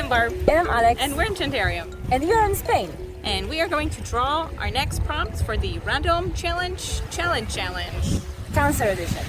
I'm Barb. And I'm Alex. And we're Enchanterium. And we are in Spain. And we are going to draw our next prompts for the Random Challenge. Cancer edition.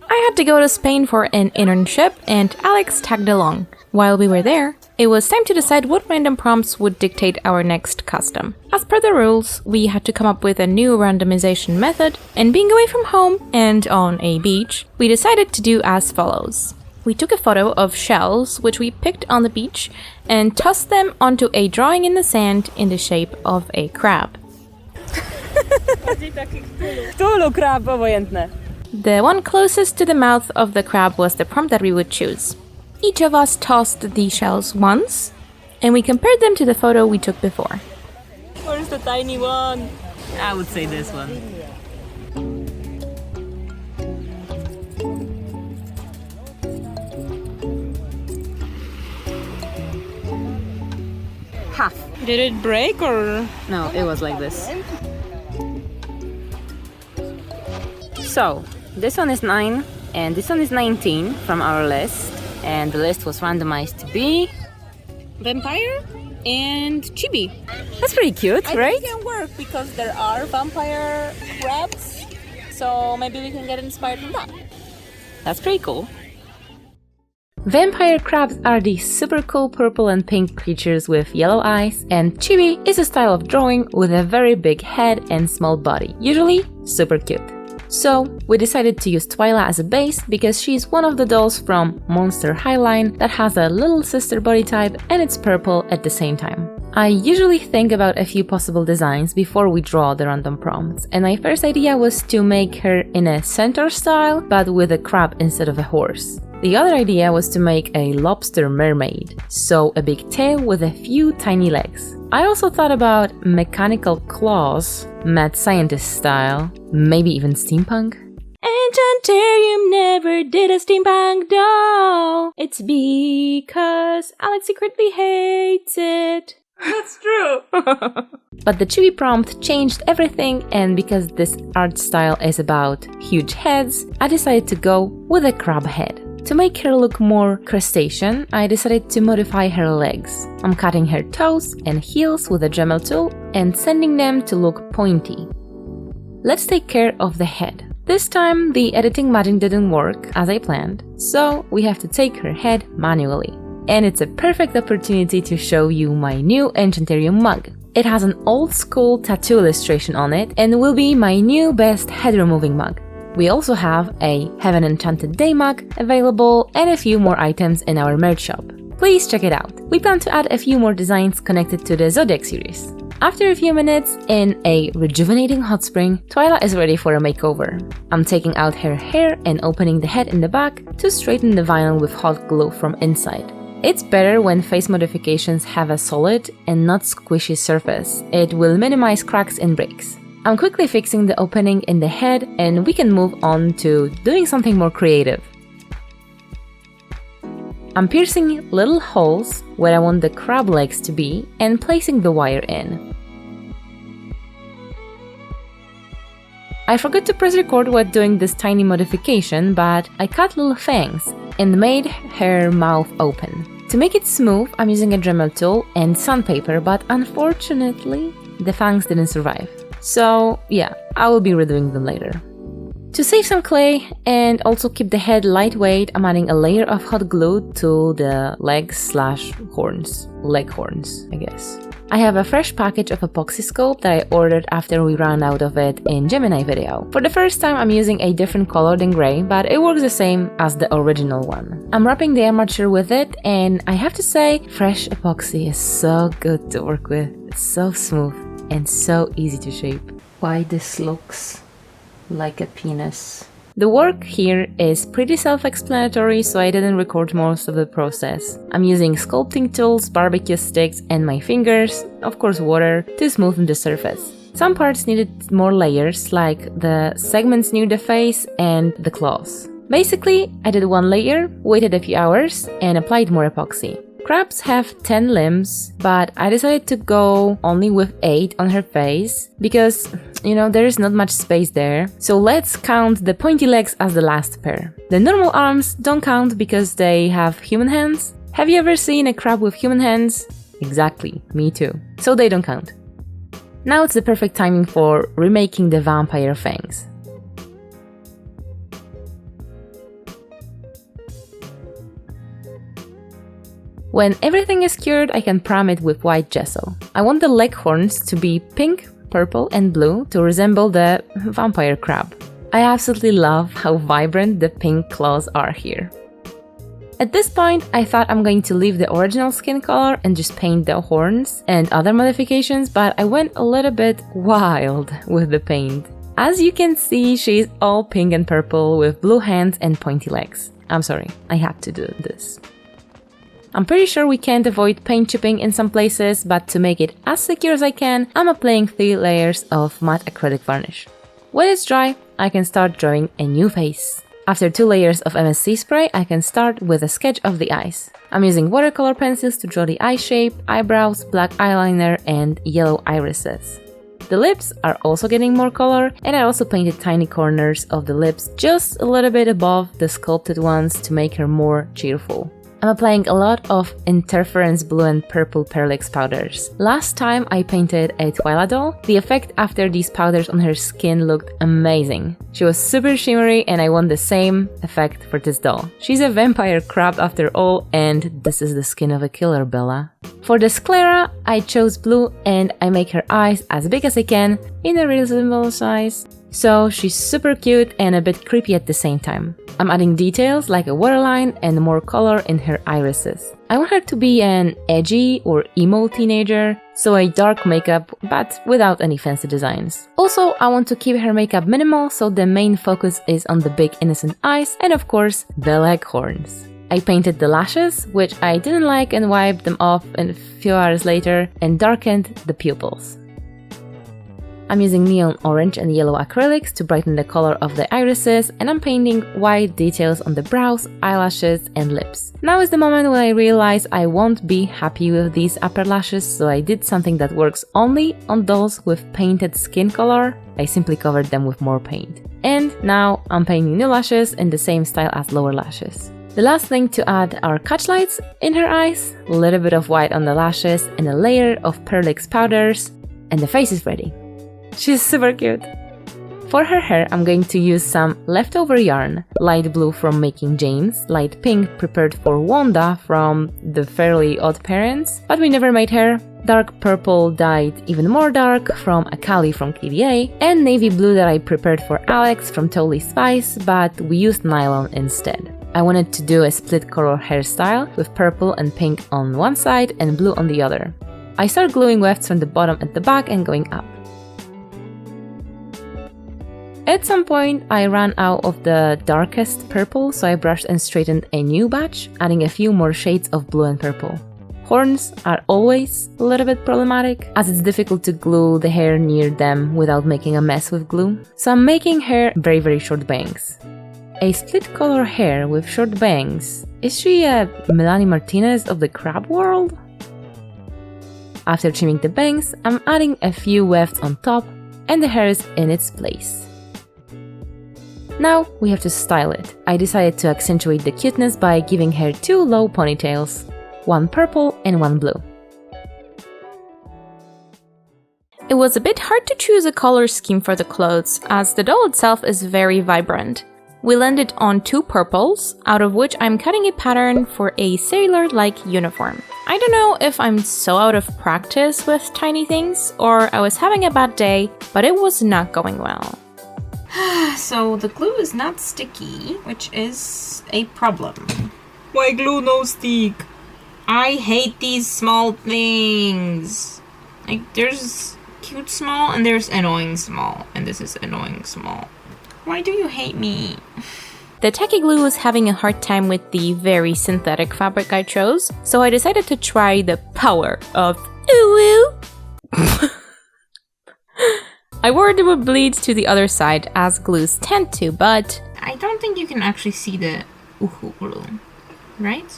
I had to go to Spain for an internship and Alex tagged along. While we were there, it was time to decide what random prompts would dictate our next custom. As per the rules, we had to come up with a new randomization method, and being away from home and on a beach, we decided to do as follows. We took a photo of shells, which we picked on the beach, and tossed them onto a drawing in the sand in the shape of a crab. Cthulhu crab, obojętne. The one closest to the mouth of the crab was the prompt that we would choose. Each of us tossed the shells once, and we compared them to the photo we took before. Where's the tiny one? I would say this one. Half. Did it break or? No, it was like this. So, this one is 9 and this one is 19 from our list. And the list was randomized to be Vampire and Chibi. That's pretty cute, I right? think it can work because there are vampire crabs. So maybe we can get inspired from that. That's pretty cool. Vampire crabs are these super cool purple and pink creatures with yellow eyes, and chibi is a style of drawing with a very big head and small body, usually super cute. So, we decided to use Twyla as a base because she's one of the dolls from Monster High line that has a little sister body type and it's purple at the same time. I usually think about a few possible designs before we draw the random prompts, and my first idea was to make her in a centaur style but with a crab instead of a horse. The other idea was to make a lobster mermaid, so a big tail with a few tiny legs. I also thought about mechanical claws, mad scientist style, maybe even steampunk. Enchanterium never did a steampunk doll. It's because Alex secretly hates it. That's true! But the chibi prompt changed everything, and because this art style is about huge heads, I decided to go with a crab head. To make her look more crustacean, I decided to modify her legs. I'm cutting her toes and heels with a Dremel tool and sanding them to look pointy. Let's take care of the head. This time the editing magic didn't work as I planned, so we have to take her head manually. And it's a perfect opportunity to show you my new Enchanterium mug. It has an old school tattoo illustration on it and will be my new best head removing mug. We also have a Have an Enchanted Day mug available and a few more items in our merch shop. Please check it out. We plan to add a few more designs connected to the Zodiac series. After a few minutes in a rejuvenating hot spring, Twyla is ready for a makeover. I'm taking out her hair and opening the head in the back to straighten the vinyl with hot glue from inside. It's better when face modifications have a solid and not squishy surface. It will minimize cracks and breaks. I'm quickly fixing the opening in the head and we can move on to doing something more creative. I'm piercing little holes where I want the crab legs to be and placing the wire in. I forgot to press record while doing this tiny modification, but I cut little fangs and made her mouth open. To make it smooth, I'm using a Dremel tool and sandpaper, but unfortunately, the fangs didn't survive. So yeah, I will be redoing them later. To save some clay and also keep the head lightweight, I'm adding a layer of hot glue to the legs/horns. Leg horns, I guess. I have a fresh package of epoxy sculpt that I ordered after we ran out of it in Gemini video. For the first time I'm using a different color than gray, but it works the same as the original one. I'm wrapping the armature with it, and I have to say, fresh epoxy is so good to work with. It's so smooth and so easy to shape. Why this looks like a penis. The work here is pretty self-explanatory, so I didn't record most of the process. I'm using sculpting tools, barbecue sticks, and my fingers, of course water, to smoothen the surface. Some parts needed more layers, like the segments near the face and the claws. Basically, I did one layer, waited a few hours, and applied more epoxy. Crabs have 10 limbs, but I decided to go only with 8 on her face because, there is not much space there. So let's count the pointy legs as the last pair. The normal arms don't count because they have human hands, Have you ever seen a crab with human hands? Exactly, me too. So they don't count. Now it's the perfect timing for remaking the vampire fangs. When everything is cured, I can prime it with white gesso. I want the leg horns to be pink, purple and blue to resemble the vampire crab. I absolutely love how vibrant the pink claws are here. At this point, I thought I'm going to leave the original skin color and just paint the horns and other modifications, but I went a little bit wild with the paint. As you can see, she's all pink and purple with blue hands and pointy legs. I'm sorry, I had to do this. I'm pretty sure we can't avoid paint chipping in some places, but to make it as secure as I can, I'm applying 3 layers of matte acrylic varnish. When it's dry, I can start drawing a new face. After 2 layers of MSC spray, I can start with a sketch of the eyes. I'm using watercolor pencils to draw the eye shape, eyebrows, black eyeliner, and yellow irises. The lips are also getting more color, and I also painted tiny corners of the lips just a little bit above the sculpted ones to make her more cheerful. I'm applying a lot of interference blue and purple Perlix powders. Last time I painted a Twilight doll, the effect after these powders on her skin looked amazing. She was super shimmery and I want the same effect for this doll. She's a vampire crab after all, and this is the skin of a killer, Bella. For the sclera, I chose blue and I make her eyes as big as I can in a reasonable size. So she's super cute and a bit creepy at the same time. I'm adding details like a waterline and more color in her irises. I want her to be an edgy or emo teenager, so a dark makeup but without any fancy designs. Also, I want to keep her makeup minimal, so the main focus is on the big innocent eyes and of course the leg horns. I painted the lashes, which I didn't like, and wiped them off a few hours later and darkened the pupils. I'm using neon orange and yellow acrylics to brighten the color of the irises, and I'm painting white details on the brows, eyelashes and lips. Now is the moment when I realize I won't be happy with these upper lashes, so I did something that works only on dolls with painted skin color. I simply covered them with more paint. And now I'm painting new lashes in the same style as lower lashes. The last thing to add are catch lights in her eyes, a little bit of white on the lashes and a layer of Perlix powders, and the face is ready. She's super cute! For her hair, I'm going to use some leftover yarn, light blue from Making Jane's, light pink prepared for Wanda from The Fairly Odd Parents, but we never made her, dark purple dyed even more dark from Akali from KDA, and navy blue that I prepared for Alex from Totally Spice, but we used nylon instead. I wanted to do a split color hairstyle with purple and pink on one side and blue on the other. I start gluing wefts from the bottom at the back and going up. At some point, I ran out of the darkest purple, so I brushed and straightened a new batch, adding a few more shades of blue and purple. Horns are always a little bit problematic, as it's difficult to glue the hair near them without making a mess with glue. So I'm making her very short bangs. A split color hair with short bangs. Is she a Melanie Martinez of the crab world? After trimming the bangs, I'm adding a few wefts on top, and the hair is in its place. Now we have to style it. I decided to accentuate the cuteness by giving her 2 low ponytails, one purple and one blue. It was a bit hard to choose a color scheme for the clothes, as the doll itself is very vibrant. We landed on 2 purples, out of which I'm cutting a pattern for a sailor-like uniform. I don't know if I'm so out of practice with tiny things, or I was having a bad day, but it was not going well. So the glue is not sticky, which is a problem. Why glue no stick? I hate these small things. Like, there's cute small and there's annoying small, and this is annoying small. Why do you hate me? The tacky glue was having a hard time with the very synthetic fabric I chose, so I decided to try the power of OOAK. I worried it would bleed to the other side, as glues tend to, but I don't think you can actually see the OOAK glue, right?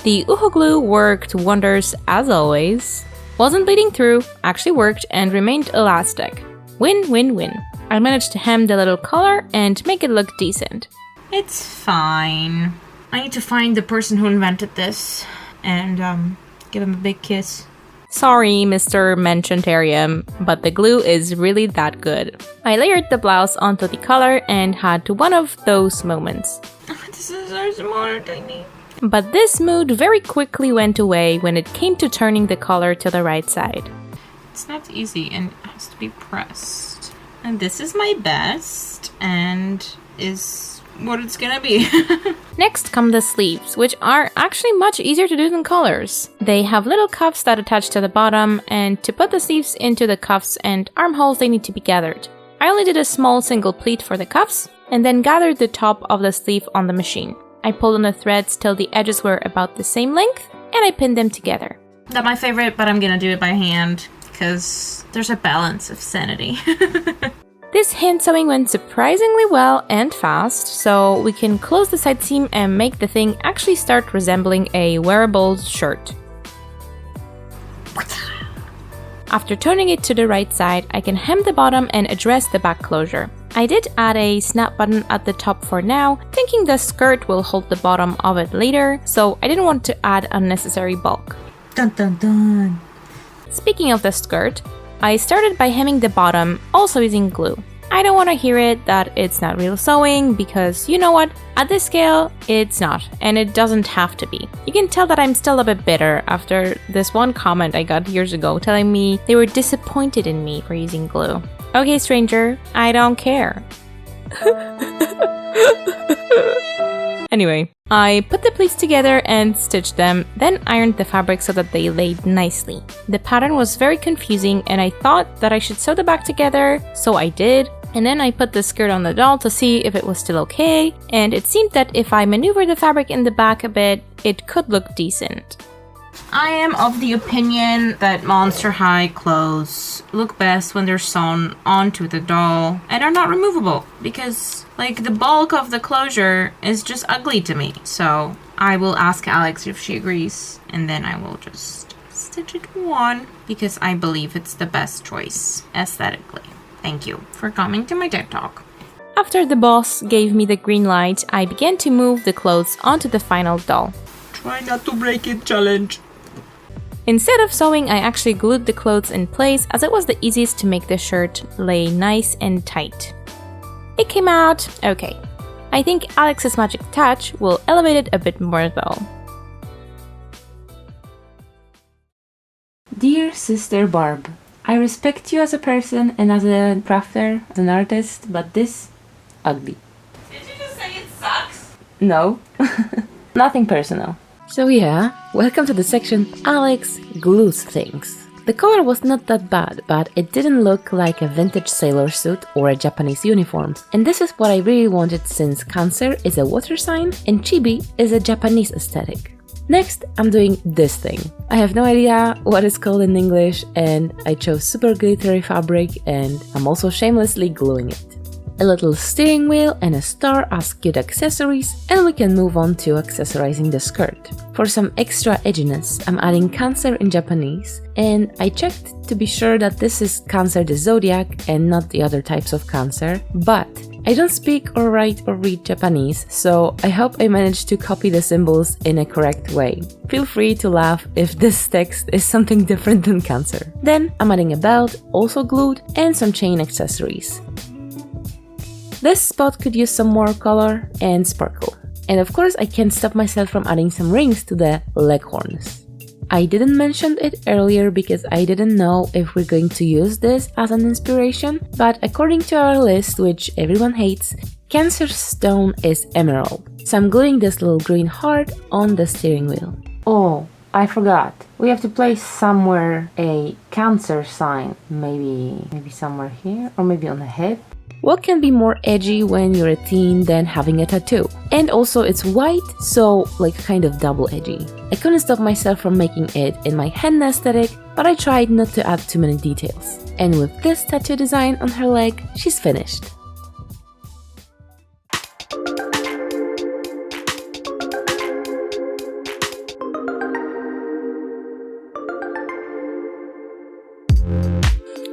The OOAK glue worked wonders as always. Wasn't bleeding through, actually worked, and remained elastic. Win-win-win. I managed to hem the little collar and make it look decent. It's fine. I need to find the person who invented this and give him a big kiss. Sorry, Mr. Enchanterium, but the glue is really that good. I layered the blouse onto the collar and had one of those moments. This is so small, tiny. But this mood very quickly went away when it came to turning the collar to the right side. It's not easy and it has to be pressed. And this is my best and is what it's gonna be. Next come the sleeves, which are actually much easier to do than collars. They have little cuffs that attach to the bottom, and to put the sleeves into the cuffs and armholes they need to be gathered. I only did a small single pleat for the cuffs, and then gathered the top of the sleeve on the machine. I pulled on the threads till the edges were about the same length, and I pinned them together. Not my favorite, but I'm gonna do it by hand, because there's a balance of sanity. This hand sewing went surprisingly well and fast, so we can close the side seam and make the thing actually start resembling a wearable shirt. After turning it to the right side, I can hem the bottom and address the back closure. I did add a snap button at the top for now, thinking the skirt will hold the bottom of it later, so I didn't want to add unnecessary bulk. Dun dun dun! Speaking of the skirt, I started by hemming the bottom, also using glue. I don't want to hear it that it's not real sewing, because you know what? At this scale, it's not, and it doesn't have to be. You can tell that I'm still a bit bitter after this one comment I got years ago telling me they were disappointed in me for using glue. Okay, stranger, I don't care. Anyway, I put the pleats together and stitched them, then ironed the fabric so that they laid nicely. The pattern was very confusing and I thought that I should sew the back together, so I did. And then I put the skirt on the doll to see if it was still okay, and it seemed that if I maneuvered the fabric in the back a bit, it could look decent. I am of the opinion that Monster High clothes look best when they're sewn onto the doll and are not removable, because like the bulk of the closure is just ugly to me. So I will ask Alex if she agrees, and then I will just stitch it on because I believe it's the best choice aesthetically. Thank you for coming to my TED Talk. After the boss gave me the green light, I began to move the clothes onto the final doll. Try not to break it challenge. Instead of sewing, I actually glued the clothes in place as it was the easiest to make the shirt lay nice and tight. It came out okay. I think Alex's magic touch will elevate it a bit more though. Dear Sister Barb, I respect you as a person and as a crafter, as an artist, but this, ugly. Did you just say it sucks? No, nothing personal. So yeah, welcome to the section Alex glues things. The color was not that bad, but it didn't look like a vintage sailor suit or a Japanese uniform. And this is what I really wanted since Cancer is a water sign and Chibi is a Japanese aesthetic. Next, I'm doing this thing. I have no idea what it's called in English and I chose super glittery fabric and I'm also shamelessly gluing it. A little steering wheel and a star as cute accessories, and we can move on to accessorizing the skirt. For some extra edginess, I'm adding Cancer in Japanese, and I checked to be sure that this is Cancer the Zodiac and not the other types of Cancer, but I don't speak or write or read Japanese, so I hope I managed to copy the symbols in a correct way. Feel free to laugh if this text is something different than Cancer. Then I'm adding a belt, also glued, and some chain accessories. This spot could use some more color and sparkle. And of course I can't stop myself from adding some rings to the leghorns. I didn't mention it earlier because I didn't know if we're going to use this as an inspiration, but according to our list, which everyone hates, Cancer's stone is emerald. So I'm gluing this little green heart on the steering wheel. Oh, I forgot. We have to place somewhere a Cancer sign. Maybe somewhere here, or maybe on the head. What can be more edgy when you're a teen than having a tattoo? And also it's white, so like kind of double edgy. I couldn't stop myself from making it in my henna aesthetic, but I tried not to add too many details. And with this tattoo design on her leg, she's finished.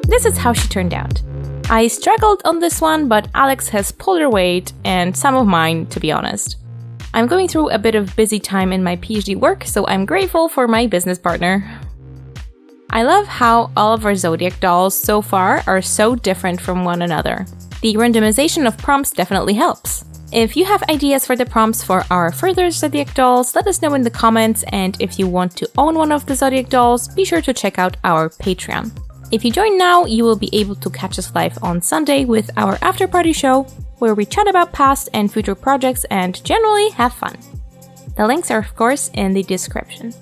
This is how she turned out. I struggled on this one, but Alex has pulled her weight and some of mine, to be honest. I'm going through a bit of busy time in my PhD work, so I'm grateful for my business partner. I love how all of our Zodiac dolls so far are so different from one another. The randomization of prompts definitely helps. If you have ideas for the prompts for our further Zodiac dolls, let us know in the comments, and if you want to own one of the Zodiac dolls, be sure to check out our Patreon. If you join now, you will be able to catch us live on Sunday with our after party show, where we chat about past and future projects and generally have fun. The links are of course in the description.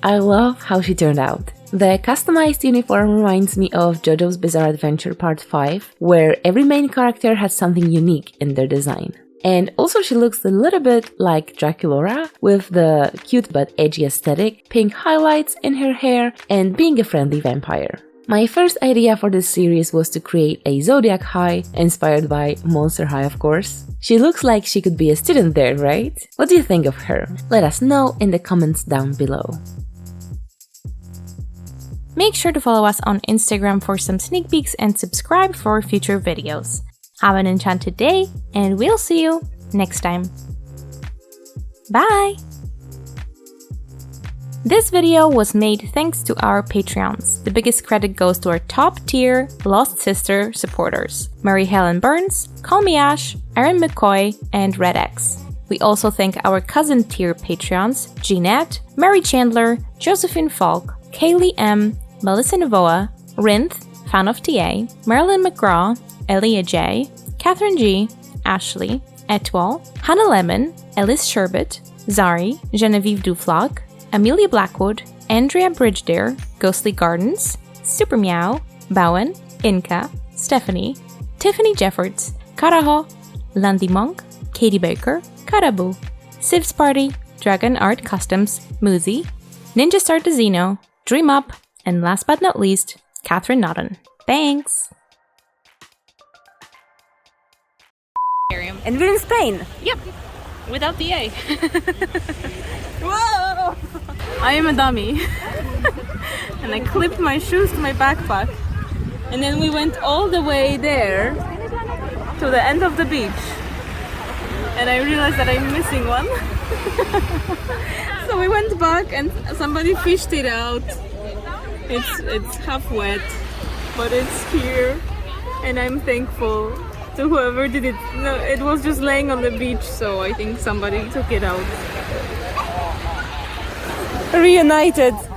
I love how she turned out. The customized uniform reminds me of JoJo's Bizarre Adventure Part 5, where every main character has something unique in their design. And also she looks a little bit like Draculaura, with the cute but edgy aesthetic, pink highlights in her hair, and being a friendly vampire. My first idea for this series was to create a Zodiac High, inspired by Monster High of course. She looks like she could be a student there, right? What do you think of her? Let us know in the comments down below. Make sure to follow us on Instagram for some sneak peeks and subscribe for future videos. Have an enchanted day, and we'll see you next time. Bye! This video was made thanks to our Patreons. The biggest credit goes to our top tier Lost Sister supporters: Mary Helen Burns, Call Me Ash, Aaron McCoy, and Red X. We also thank our cousin tier Patreons: Jeanette, Mary Chandler, Josephine Falk, Kaylee M, Melissa Novoa, Rinth, Fan of TA, Marilyn McGraw, Elia J, Catherine G, Ashley, Etwal, Hannah Lemon, Ellis Sherbet, Zari, Genevieve Duflag, Amelia Blackwood, Andrea Bridgedare, Ghostly Gardens, Super Meow, Bowen, Inca, Stephanie, Tiffany Jeffords, Karaho, Landy Monk, Katie Baker, Karabu, Siv's Party, Dragon Art Customs, Muzi, Ninja Star Dezino, Dream Up, and last but not least, Catherine Naughton. Thanks! And we're in Spain! Yep, without the A. Whoa! I am a dummy. And I clipped my shoes to my backpack. And then we went all the way there to the end of the beach. And I realized that I'm missing one. So we went back and somebody fished it out. It's half wet, but it's here. And I'm thankful to whoever did it. No, it was just laying on the beach, so I think somebody took it out. Reunited.